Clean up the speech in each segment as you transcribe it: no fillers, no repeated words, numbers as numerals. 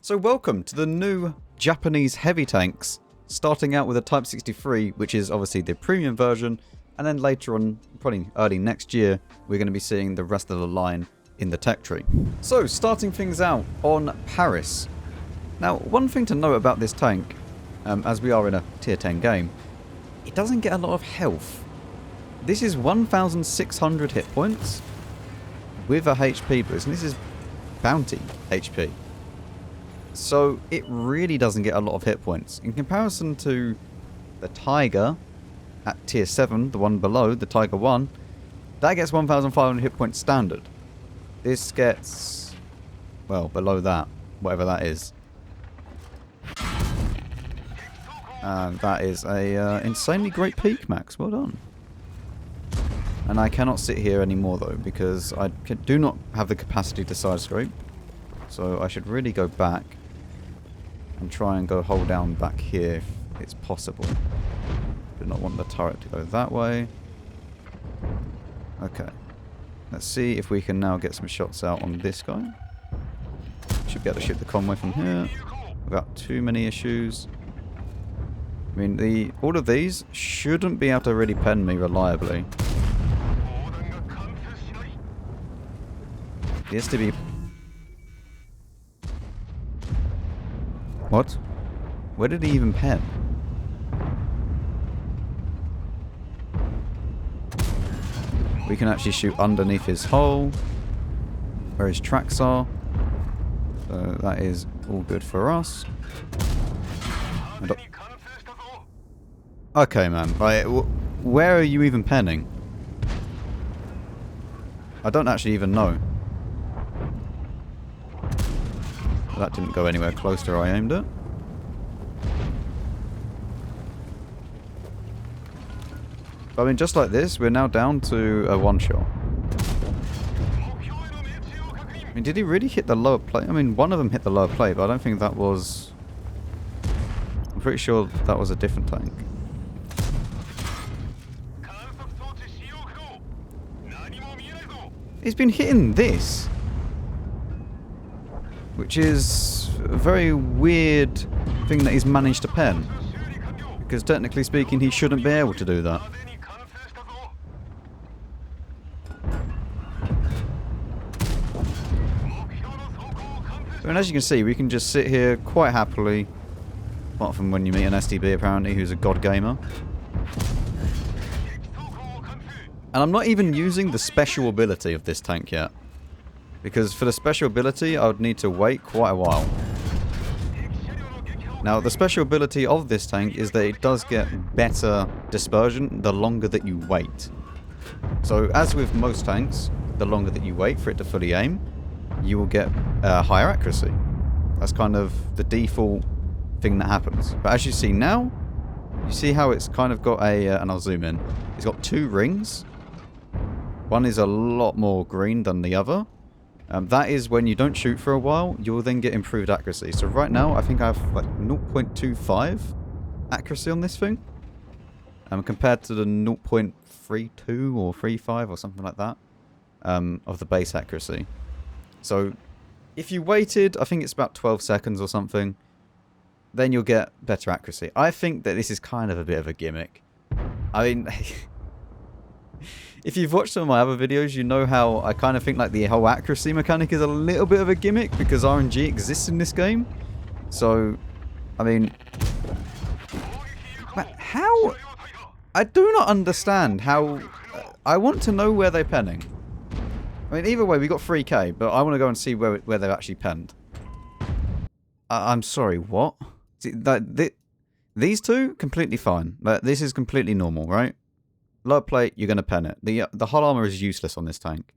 So welcome to the new Japanese heavy tanks, starting out with a Type 63, which is obviously the premium version, and then later on, probably early next year, we're going to be seeing the rest of the line in the tech tree. So starting things out on Paris. Now, one thing to note about this tank, as we are in a tier 10 game, it doesn't get a lot of health. This is 1,600 hit points with a HP boost, and this is bounty HP. So it really doesn't get a lot of hit points. In comparison to the Tiger at tier 7, the one below, the Tiger 1, that gets 1,500 hit points standard. This gets, well, below that, whatever that is. And that is a insanely great peak, Max. Well done. And I cannot sit here anymore, though, because I do not have the capacity to side scrape. So I should really go back and try and go hold down back here if it's possible. Do not want the turret to go that way. Okay. Let's see if we can now get some shots out on this guy. Should be able to shoot the convoy from here without too many issues. I mean, all of these shouldn't be able to really pen me reliably. The STB... What? Where did he even pen? We can actually shoot underneath his hull, where his tracks are. So that is all good for us. Okay, man. Like, where are you even penning? I don't actually even know. That didn't go anywhere close to where I aimed it. But I mean, just like this, we're now down to a one-shot. I mean, did he really hit the lower plate? I mean, one of them hit the lower plate, but I don't think that was... I'm pretty sure that was a different tank. He's been hitting this, which is a very weird thing that he's managed to pen, because technically speaking he shouldn't be able to do that. And as you can see, we can just sit here quite happily, apart from when you meet an STB apparently who's a god gamer. And I'm not even using the special ability of this tank yet. Because for the special ability, I would need to wait quite a while. Now, the special ability of this tank is that it does get better dispersion the longer that you wait. So, as with most tanks, the longer that you wait for it to fully aim, you will get higher accuracy. That's kind of the default thing that happens. But as you see now, you see how it's kind of got a, and I'll zoom in, it's got two rings. One is a lot more green than the other. That is when you don't shoot for a while, you'll then get improved accuracy. So right now, I think I have like 0.25 accuracy on this thing. Compared to the 0.32 or 35 or something like that of the base accuracy. So if you waited, I think it's about 12 seconds or something, then you'll get better accuracy. I think that this is kind of a bit of a gimmick. I mean... If you've watched some of my other videos, you know how I kind of think like the whole accuracy mechanic is a little bit of a gimmick because RNG exists in this game. So, I mean... How... I do not understand how... I want to know where they're penning. I mean, either way, we got 3k, but I want to go and see where they've actually penned. I'm sorry, what? See, these two, completely fine. This is completely normal, right? Lower plate, you're going to pen it. The hull armor is useless on this tank.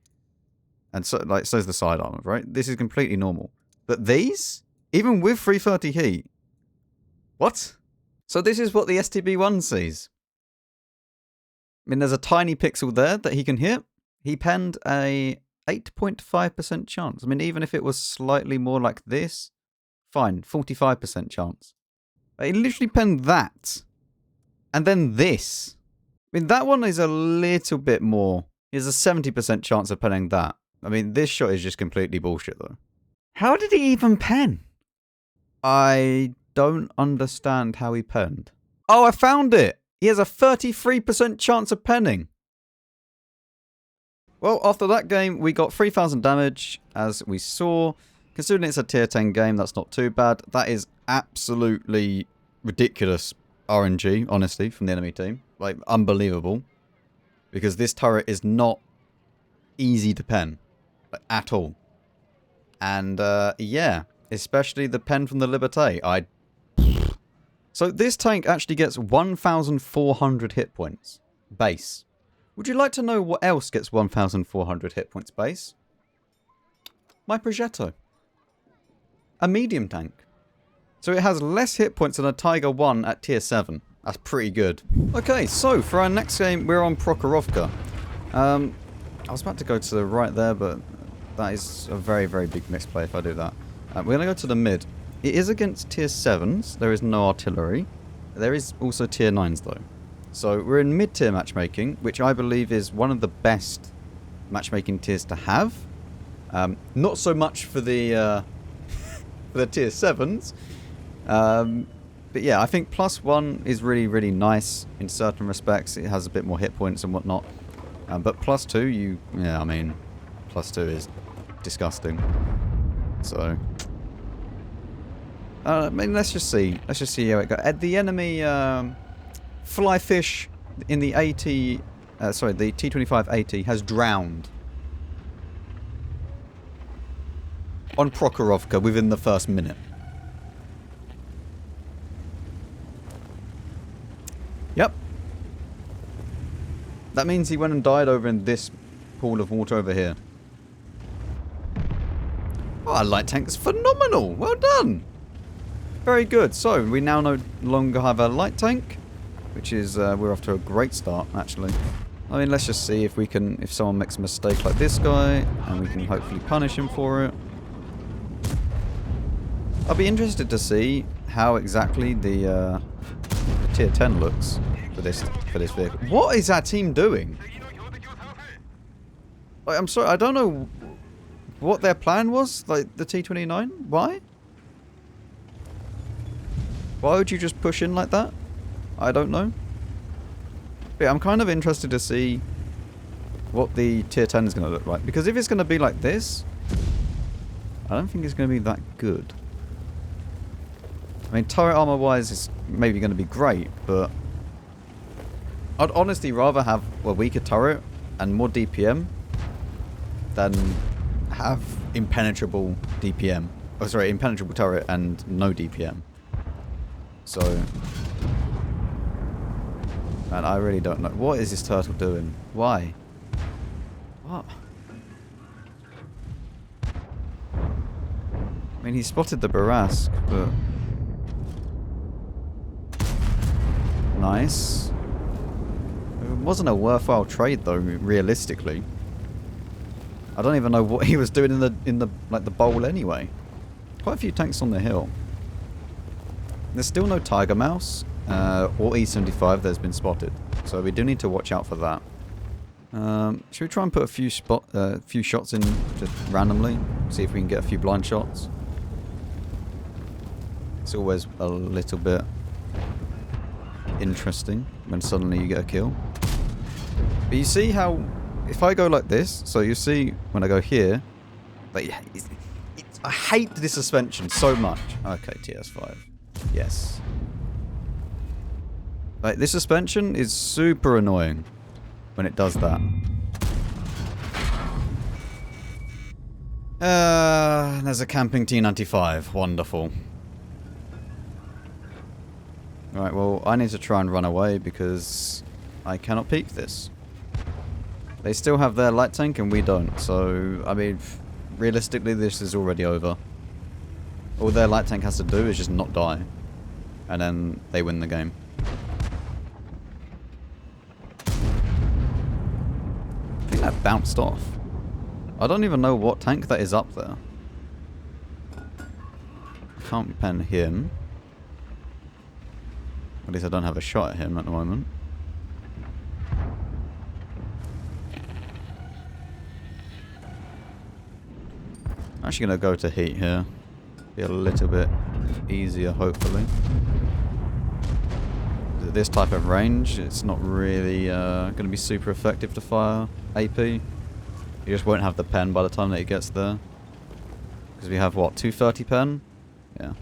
And so is the side armor, right? This is completely normal. But these, even with 330 heat, what? So this is what the STB-1 sees. I mean, there's a tiny pixel there that he can hit. He penned a 8.5% chance. I mean, even if it was slightly more like this, fine, 45% chance. He literally penned that. And then this. I mean, that one is a little bit more. There's a 70% chance of penning that. I mean, this shot is just completely bullshit, though. How did he even pen? I don't understand how he penned. Oh, I found it! He has a 33% chance of penning. Well, after that game, we got 3,000 damage, as we saw. Considering it's a tier 10 game, that's not too bad. That is absolutely ridiculous RNG, honestly, from the enemy team. Like, unbelievable. Because this turret is not easy to pen. Like, at all. And, yeah. Especially the pen from the Liberté. So this tank actually gets 1,400 hit points. Base. Would you like to know what else gets 1,400 hit points base? My Progetto. A medium tank. So it has less hit points than a Tiger 1 at tier 7. That's pretty good. Okay, so for our next game, we're on Prokhorovka. I was about to go to the right there, but that is a very, very big misplay if I do that. We're going to go to the mid. It is against tier 7s. There is no artillery. There is also tier 9s though. So we're in mid-tier matchmaking, which I believe is one of the best matchmaking tiers to have. Not so much for the for the tier 7s. But yeah, I think +1 is really, really nice in certain respects. It has a bit more hit points and whatnot. But +2, yeah, I mean, +2 is disgusting. So, I mean, let's just see how it goes. The enemy flyfish in the the T25 AT has drowned on Prokhorovka within the first minute. Yep. That means he went and died over in this pool of water over here. Oh, our light tank is phenomenal. Well done. Very good. So, we now no longer have a light tank, which is, we're off to a great start, actually. I mean, let's just see if someone makes a mistake like this guy, and we can hopefully punish him for it. I'll be interested to see how exactly the tier 10 looks for this vehicle. What is our team doing? Like, I'm sorry, I don't know what their plan was, like the T29. Why? Why would you just push in like that? I don't know. But yeah, I'm kind of interested to see what the tier 10 is going to look like. Because if it's going to be like this, I don't think it's going to be that good. I mean, turret armor wise is maybe going to be great, but I'd honestly rather have a weaker turret and more DPM than have impenetrable DPM. Oh, sorry, impenetrable turret and no DPM. So, man, I really don't know. What is this turtle doing? Why? What? I mean, he spotted the Barask, but... Nice. It wasn't a worthwhile trade, though, realistically. I don't even know what he was doing in the like the bowl anyway. Quite a few tanks on the hill. There's still no Tiger Mouse or E75 that's been spotted, so we do need to watch out for that. Should we try and put a few shots in just randomly? See if we can get a few blind shots. It's always a little bit interesting when suddenly you get a kill. But you see how, if I go like this, so you see when I go here, like, I hate this suspension so much. Okay, TS5. Yes. Like, this suspension is super annoying when it does that. There's a camping T95. Wonderful. Right, well, I need to try and run away because I cannot peek this. They still have their light tank and we don't, so, I mean, realistically this is already over. All their light tank has to do is just not die. And then they win the game. I think that bounced off. I don't even know what tank that is up there. I can't pen him. At least I don't have a shot at him at the moment. I'm actually going to go to heat here. Be a little bit easier, hopefully. At this type of range, it's not really going to be super effective to fire AP. You just won't have the pen by the time that it gets there. Because we have, what, 230 pen? Yeah.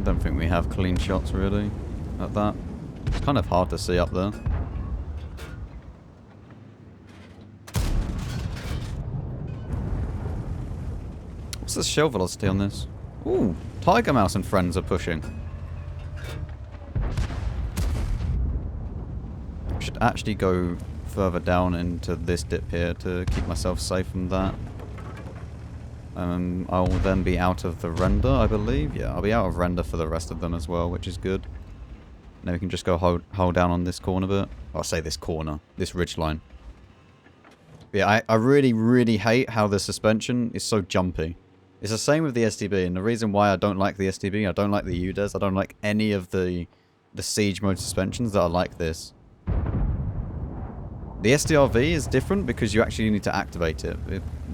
Don't think we have clean shots, really, at that. It's kind of hard to see up there. What's the shell velocity on this? Ooh, Tiger Mouse and friends are pushing. I should actually go further down into this dip here to keep myself safe from that. I'll then be out of the render, I believe. Yeah, I'll be out of render for the rest of them as well, which is good. Now we can just go hold down on this corner bit. I'll say this corner, this ridge line. Yeah, I really, really hate how the suspension is so jumpy. It's the same with the STB, and the reason why I don't like the STB, I don't like the UDES, I don't like any of the siege mode suspensions that are like this. The SDRV is different because you actually need to activate it.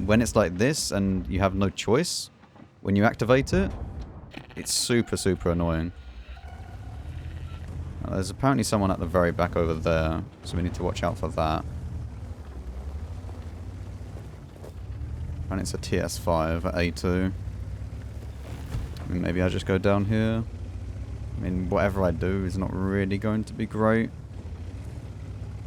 When it's like this and you have no choice, when you activate it, it's super, super annoying. There's apparently someone at the very back over there, so we need to watch out for that. And it's a TS5 at A2. I mean, maybe I just go down here. I mean, whatever I do is not really going to be great.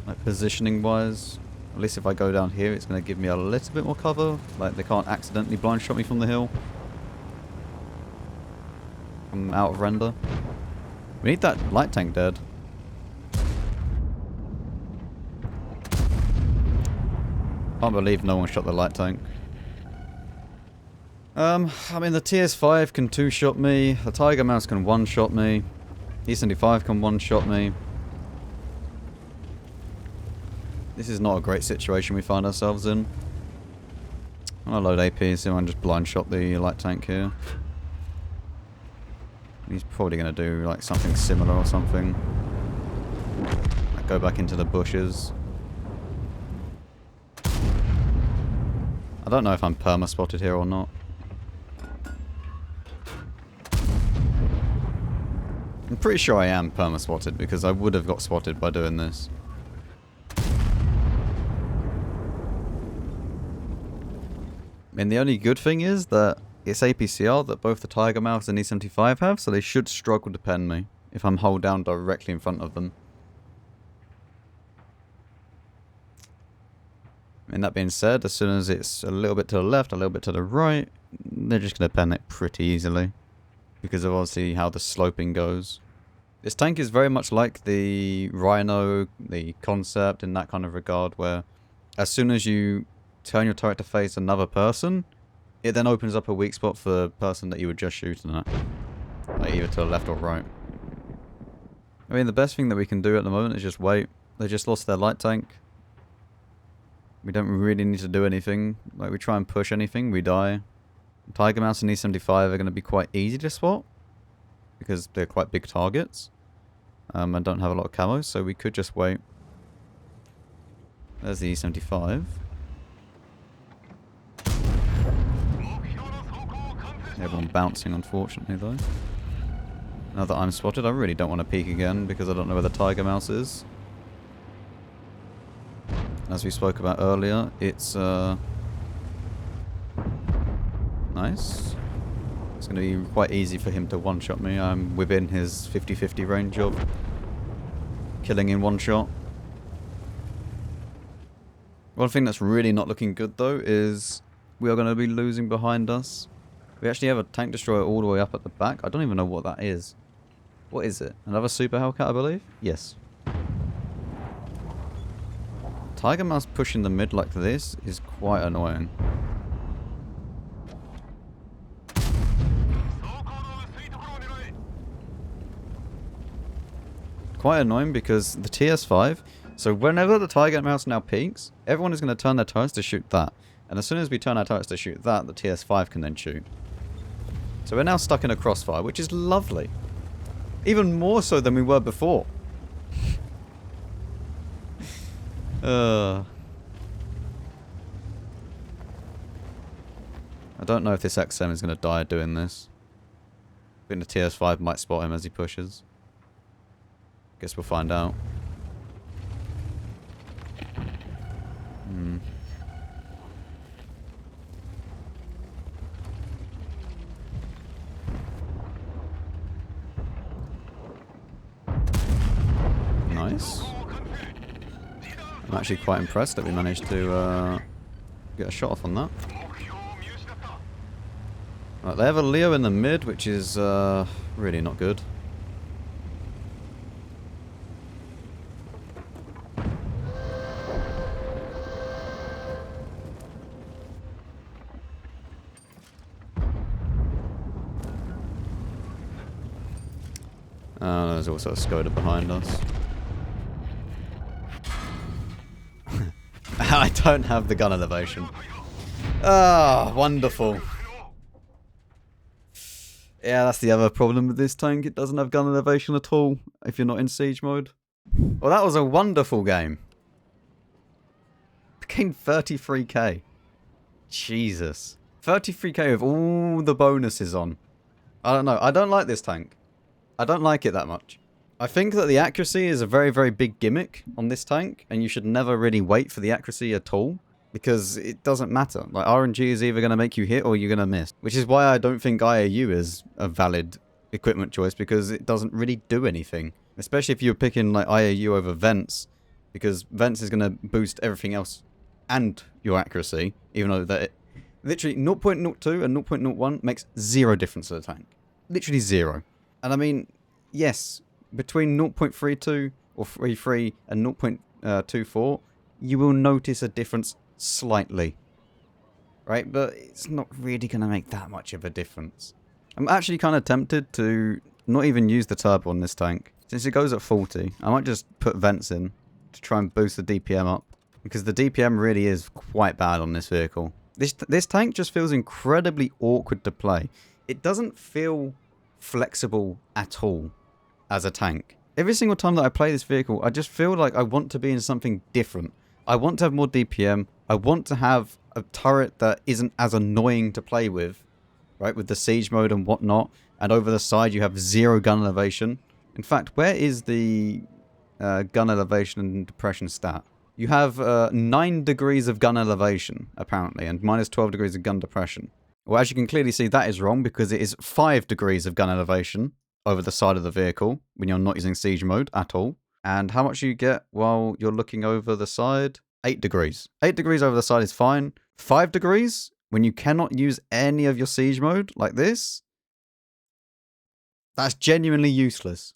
Like, positioning wise. At least if I go down here, it's going to give me a little bit more cover. Like, they can't accidentally blind shot me from the hill. I'm out of render. We need that light tank dead. Can't believe no one shot the light tank. I mean, the TS5 can two-shot me. The Tiger Mouse can one-shot me. E75 can one-shot me. This is not a great situation we find ourselves in. I'll load AP, so I'm just blind shot the light tank here. He's probably going to do like something similar or something. Like go back into the bushes. I don't know if I'm perma-spotted here or not. I'm pretty sure I am perma-spotted because I would have got spotted by doing this. And the only good thing is that it's APCR that both the Tiger Mouse and E75 have, so they should struggle to pen me if I'm hold down directly in front of them. And that being said, as soon as it's a little bit to the left, a little bit to the right, they're just going to pen it pretty easily. Because of obviously how the sloping goes. This tank is very much like the Rhino, the Concept in that kind of regard, where as soon as you turn your turret to face another person, it then opens up a weak spot for the person that you were just shooting at. Like either to the left or right. I mean, the best thing that we can do at the moment is just wait. They just lost their light tank. We don't really need to do anything. Like, we try and push anything, we die. Tiger Mouse and E75 are going to be quite easy to spot. Because they're quite big targets. And don't have a lot of camo, so we could just wait. There's the E75. Everyone bouncing, unfortunately, though. Now that I'm spotted, I really don't want to peek again because I don't know where the Tiger Mouse is. As we spoke about earlier, it's nice. It's going to be quite easy for him to one-shot me. I'm within his 50-50 range of killing in one shot. One thing that's really not looking good, though, is we are going to be losing behind us. We actually have a tank destroyer all the way up at the back. I don't even know what that is. What is it? Another Super Hellcat, I believe? Yes. Tiger Mouse pushing the mid like this is quite annoying. Quite annoying because the TS5, so whenever the Tiger Mouse now peaks, everyone is going to turn their turrets to shoot that. And as soon as we turn our turrets to shoot that, the TS5 can then shoot. So we're now stuck in a crossfire, which is lovely. Even more so than we were before. I don't know if this XM is going to die doing this. I think the TS5 might spot him as he pushes. Guess we'll find out. Nice. I'm actually quite impressed that we managed to get a shot off on that. Right, they have a Leo in the mid, which is really not good. There's also a Skoda behind us. I don't have the gun elevation. Ah, wonderful. Yeah, that's the other problem with this tank. It doesn't have gun elevation at all if you're not in siege mode. Well, that was a wonderful game. Became 33k. Jesus. 33k with all the bonuses on. I don't know. I don't like this tank. I don't like it that much. I think that the accuracy is a very, very big gimmick on this tank, and you should never really wait for the accuracy at all, because it doesn't matter. Like, RNG is either going to make you hit or you're going to miss, which is why I don't think IAU is a valid equipment choice, because it doesn't really do anything, especially if you're picking like IAU over Vents, because Vents is going to boost everything else and your accuracy, even though that literally 0.02 and 0.01 makes zero difference to the tank. Literally zero. And I mean, yes, between 0.32 or 33 and 0.24, you will notice a difference slightly. Right? But it's not really going to make that much of a difference. I'm actually kind of tempted to not even use the turbo on this tank. Since it goes at 40, I might just put vents in to try and boost the DPM up. Because the DPM really is quite bad on this vehicle. This tank just feels incredibly awkward to play. It doesn't feel flexible at all as a tank. Every single time that I play this vehicle, I just feel like I want to be in something different. I want to have more DPM. I want to have a turret that isn't as annoying to play with, right? With the siege mode and whatnot. And over the side, you have 0 gun elevation. In fact, where is the gun elevation and depression stat? You have 9 degrees of gun elevation, apparently, and minus 12 degrees of gun depression. Well, as you can clearly see, that is wrong, because it is 5 degrees of gun elevation over the side of the vehicle when you're not using siege mode at all. And how much you get while you're looking over the side? 8 degrees. 8 degrees over the side is fine. 5 degrees when you cannot use any of your siege mode like this? That's genuinely useless.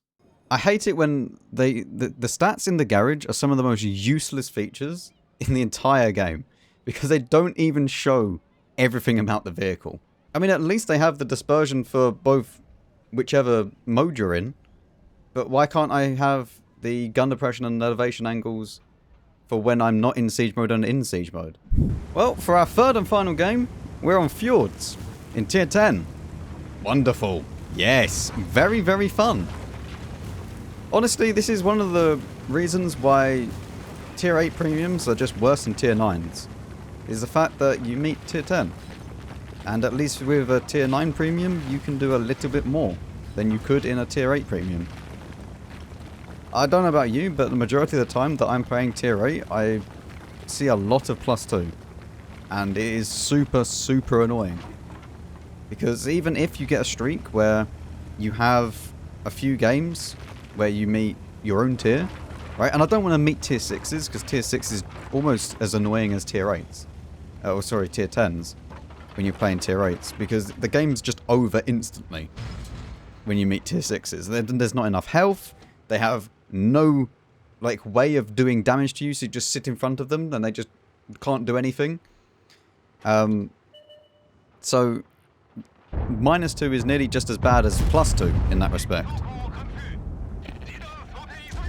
I hate it when the stats in the garage are some of the most useless features in the entire game, because they don't even show everything about the vehicle. I mean, at least they have the dispersion for both whichever mode you're in, but why can't I have the gun depression and elevation angles for when I'm not in siege mode and in siege mode? Well, for our third and final game, we're on Fjords in tier 10. Wonderful. Yes, very, very fun. Honestly, this is one of the reasons why tier 8 premiums are just worse than tier 9s. Is the fact that you meet tier 10. And at least with a tier 9 premium, you can do a little bit more than you could in a tier 8 premium. I don't know about you, but the majority of the time that I'm playing tier 8, I see a lot of +2. And it is super, super annoying. Because even if you get a streak where you have a few games where you meet your own tier, right? And I don't want to meet tier 6s, because tier 6 is almost as annoying as tier 8s. Oh, sorry, tier 10s, when you're playing tier 8s, because the game's just over instantly when you meet tier 6s. There's not enough health, they have no like way of doing damage to you, so you just sit in front of them and they just can't do anything. So -2 is nearly just as bad as +2 in that respect.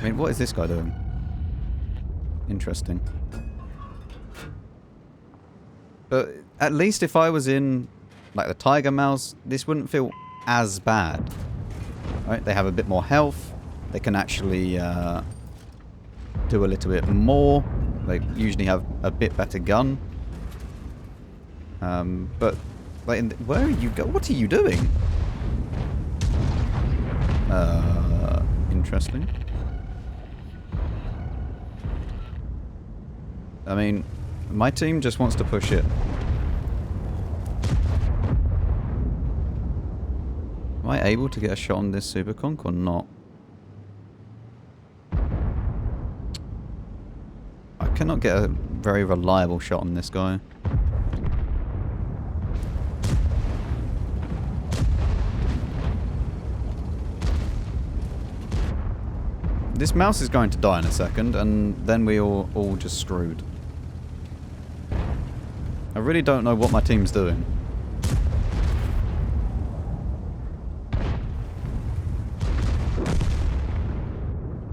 I mean, what is this guy doing? Interesting. But at least if I was in, like, the Tiger Mouse, this wouldn't feel as bad. Right? They have a bit more health. They can actually do a little bit more They usually have a bit better gun. But like, where are you go? What are you doing? Interesting. I mean, my team just wants to push it. Am I able to get a shot on this super conch or not? I cannot get a very reliable shot on this guy. This mouse is going to die in a second, and then we all just screwed. I really don't know what my team's doing.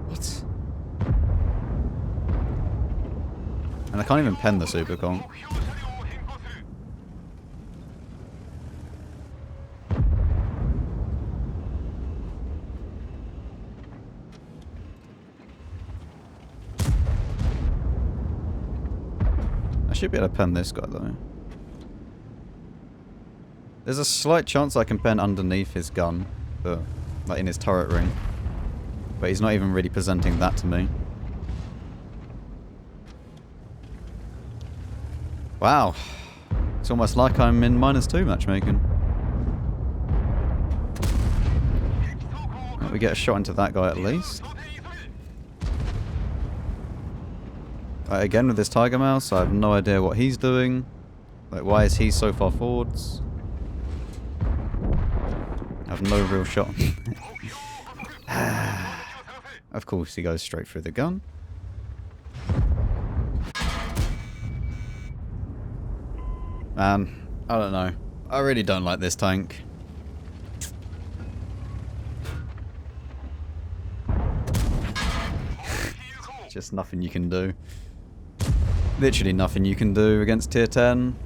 What? And I can't even pen the super conch. I should be able to pen this guy though. There's a slight chance I can pen underneath his gun, but like in his turret ring. But he's not even really presenting that to me. Wow. It's almost like I'm in -2 matchmaking. Well, we get a shot into that guy at least. Again with this Tiger Mouse, I have no idea what he's doing. Like, why is he so far forwards? I have no real shot. Of course, he goes straight through the gun. I don't know. I really don't like this tank. Just nothing you can do. Literally nothing you can do against tier 10.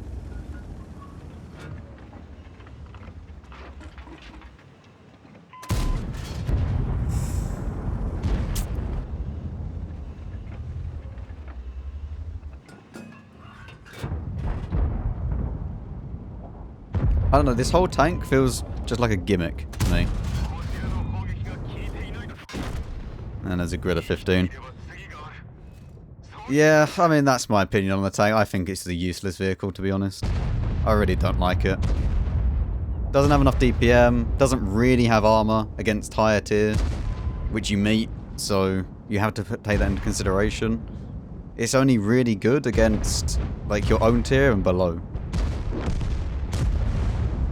I don't know, this whole tank feels just like a gimmick to me. And there's a grid of 15. Yeah, I mean, that's my opinion on the tank. I think it's a useless vehicle, to be honest. I really don't like it. Doesn't have enough DPM, doesn't really have armor against higher tier, which you meet, so you have to take that into consideration. It's only really good against, like, your own tier and below.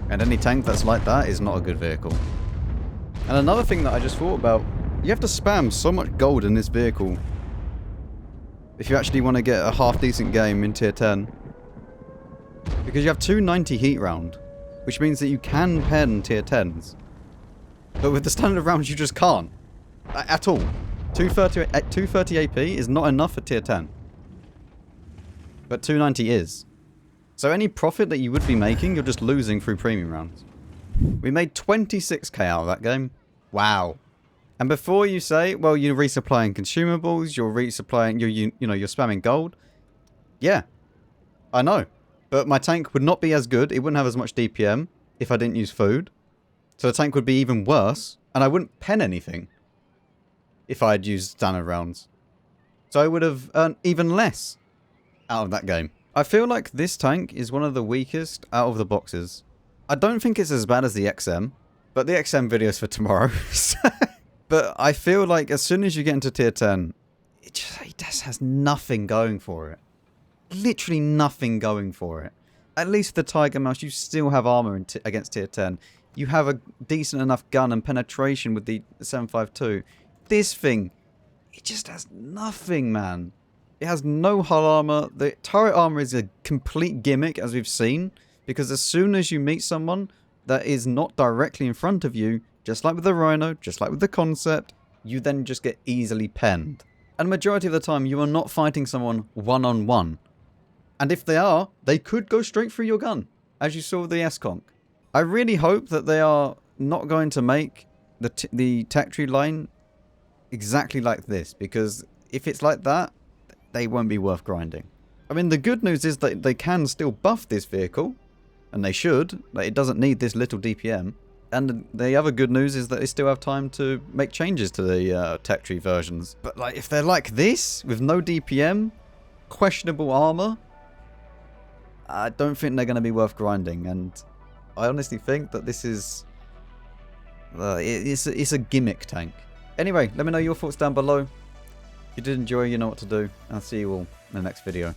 And any tank that's like that is not a good vehicle. And another thing that I just thought about, you have to spam so much gold in this vehicle if you actually want to get a half-decent game in tier 10. Because you have 290 heat round, which means that you can pen tier 10s. But with the standard rounds, you just can't. At all. 230 AP is not enough for tier 10. But 290 is. So any profit that you would be making, you're just losing through premium rounds. We made 26k out of that game. Wow. And before you say, well, you're resupplying consumables, you're resupplying, you're spamming gold. Yeah, I know. But my tank would not be as good. It wouldn't have as much DPM if I didn't use food. So the tank would be even worse. And I wouldn't pen anything if I had used standard rounds. So I would have earned even less out of that game. I feel like this tank is one of the weakest out of the boxes. I don't think it's as bad as the XM. But the XM video's for tomorrow. But I feel like as soon as you get into tier 10, it just has nothing going for it. Literally nothing going for it. At least the Tiger Mouse, you still have armor against tier 10. You have a decent enough gun and penetration with the 7.52. This thing, it just has nothing, man. It has no hull armor. The turret armor is a complete gimmick, as we've seen. Because as soon as you meet someone that is not directly in front of you, just like with the Rhino, just like with the Concept, you then just get easily penned. And majority of the time, you are not fighting someone one-on-one. And if they are, they could go straight through your gun, as you saw with the S-Conch. I really hope that they are not going to make the tech tree line exactly like this, because if it's like that, they won't be worth grinding. I mean, the good news is that they can still buff this vehicle, and they should. Like, it doesn't need this little DPM. And the other good news is that they still have time to make changes to the tech tree versions. But like, if they're like this, with no DPM, questionable armor, I don't think they're going to be worth grinding. And I honestly think that this is... it's a gimmick tank. Anyway, let me know your thoughts down below. If you did enjoy, you know what to do. I'll see you all in the next video.